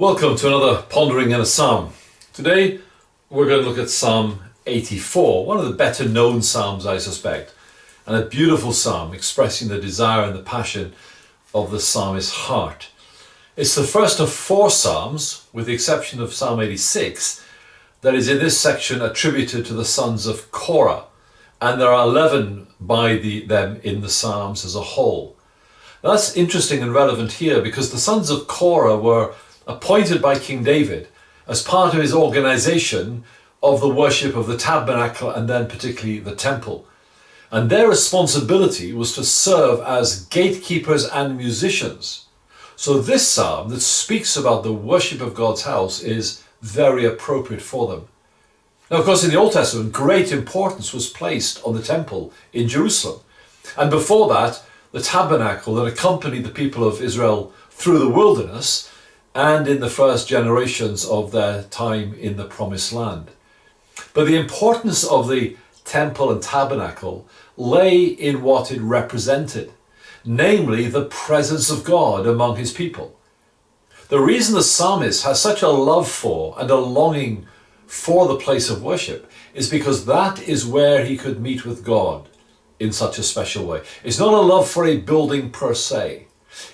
Welcome to another Pondering in a Psalm. Today we're going to look at Psalm 84, one of the better known psalms I suspect, and a beautiful psalm expressing the desire and the passion of the psalmist's heart. It's the first of four psalms, with the exception of Psalm 86, that is in this section attributed to the sons of Korah, and there are 11 by them in the psalms as a whole. That's interesting and relevant here because the sons of Korah were appointed by King David as part of his organization of the worship of the tabernacle and then particularly the temple. And their responsibility was to serve as gatekeepers and musicians. So this psalm that speaks about the worship of God's house is very appropriate for them. Now, of course, in the Old Testament, great importance was placed on the temple in Jerusalem. And before that, the tabernacle that accompanied the people of Israel through the wilderness and in the first generations of their time in the Promised Land. But the importance of the temple and tabernacle lay in what it represented, namely the presence of God among his people. The reason the psalmist has such a love for and a longing for the place of worship is because that is where he could meet with God in such a special way. It's not a love for a building per se.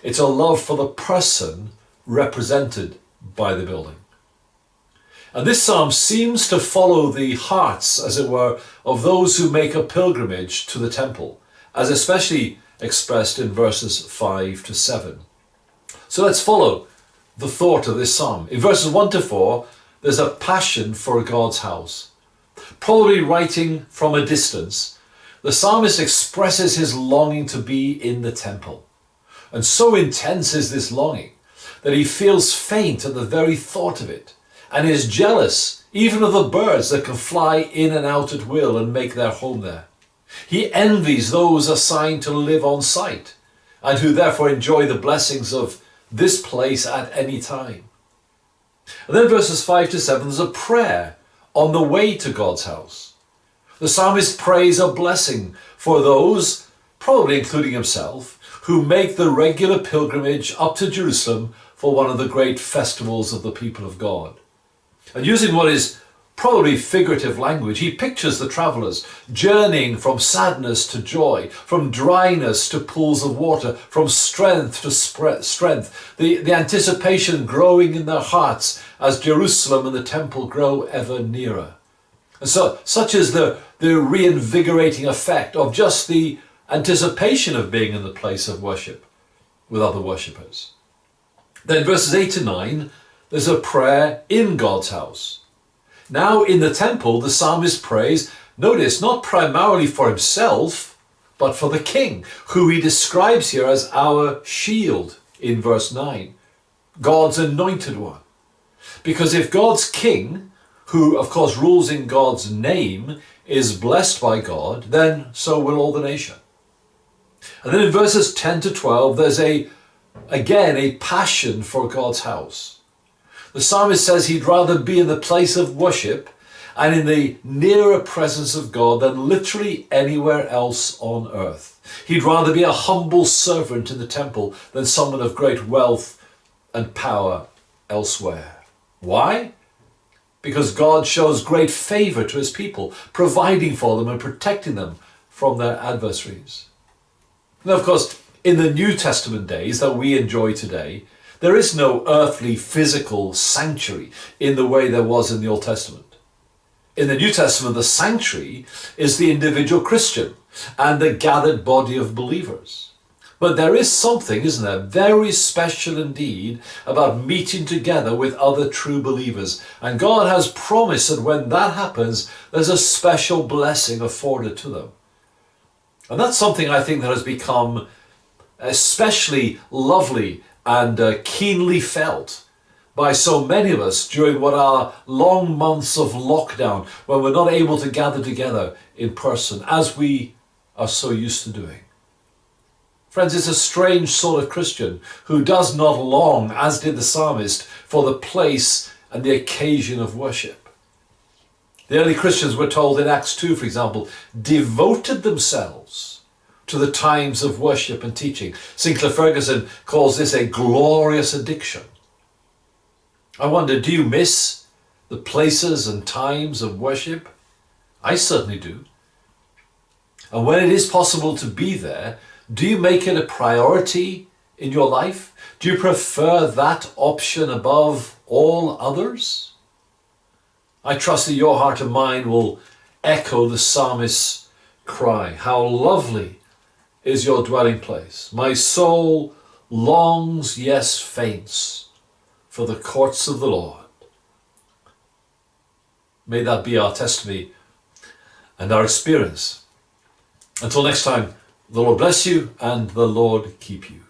It's a love for the person represented by the building. And this psalm seems to follow the hearts, as it were, of those who make a pilgrimage to the temple, as especially expressed in verses 5 to 7. So let's follow the thought of this psalm. In verses 1 to 4, there's a passion for God's house. Probably writing from a distance, the psalmist expresses his longing to be in the temple. And so intense is this longing that he feels faint at the very thought of it, and is jealous even of the birds that can fly in and out at will and make their home there. He envies those assigned to live on site, and who therefore enjoy the blessings of this place at any time. And then verses 5 to 7, there's a prayer on the way to God's house. The psalmist prays a blessing for those, probably including himself, who make the regular pilgrimage up to Jerusalem for one of the great festivals of the people of God. And using what is probably figurative language, he pictures the travelers journeying from sadness to joy, from dryness to pools of water, from strength to strength, the anticipation growing in their hearts as Jerusalem and the temple grow ever nearer. And so, such is the reinvigorating effect of just the anticipation of being in the place of worship with other worshippers. Then verses 8 to 9, there's a prayer in God's house. Now in the temple, the psalmist prays, notice, not primarily for himself, but for the king, who he describes here as our shield in verse 9, God's anointed one. Because if God's king, who of course rules in God's name, is blessed by God, then so will all the nation. And then in verses 10 to 12, there's again a passion for God's house. The psalmist says he'd rather be in the place of worship and in the nearer presence of God than literally anywhere else on earth. He'd rather be a humble servant in the temple than someone of great wealth and power elsewhere. Why? Because God shows great favor to his people, providing for them and protecting them from their adversaries. Now, of course, in the New Testament days that we enjoy today, there is no earthly physical sanctuary in the way there was in the Old Testament. In the New Testament, the sanctuary is the individual Christian and the gathered body of believers. But there is something, isn't there, very special indeed about meeting together with other true believers. And God has promised that when that happens, there's a special blessing afforded to them. And that's something I think that has become especially lovely and keenly felt by so many of us during what are long months of lockdown, when we're not able to gather together in person as we are so used to doing. Friends, it's a strange sort of Christian who does not long, as did the psalmist, for the place and the occasion of worship. The early Christians, we're told in Acts 2, for example, devoted themselves to the times of worship and teaching. Sinclair Ferguson calls this a glorious addiction. I wonder, do you miss the places and times of worship? I certainly do. And when it is possible to be there, do you make it a priority in your life? Do you prefer that option above all others? I trust that your heart and mind will echo the psalmist's cry. How lovely is your dwelling place. My soul longs, yes, faints, for the courts of the Lord. May that be our testimony and our experience. Until next time, the Lord bless you and the Lord keep you.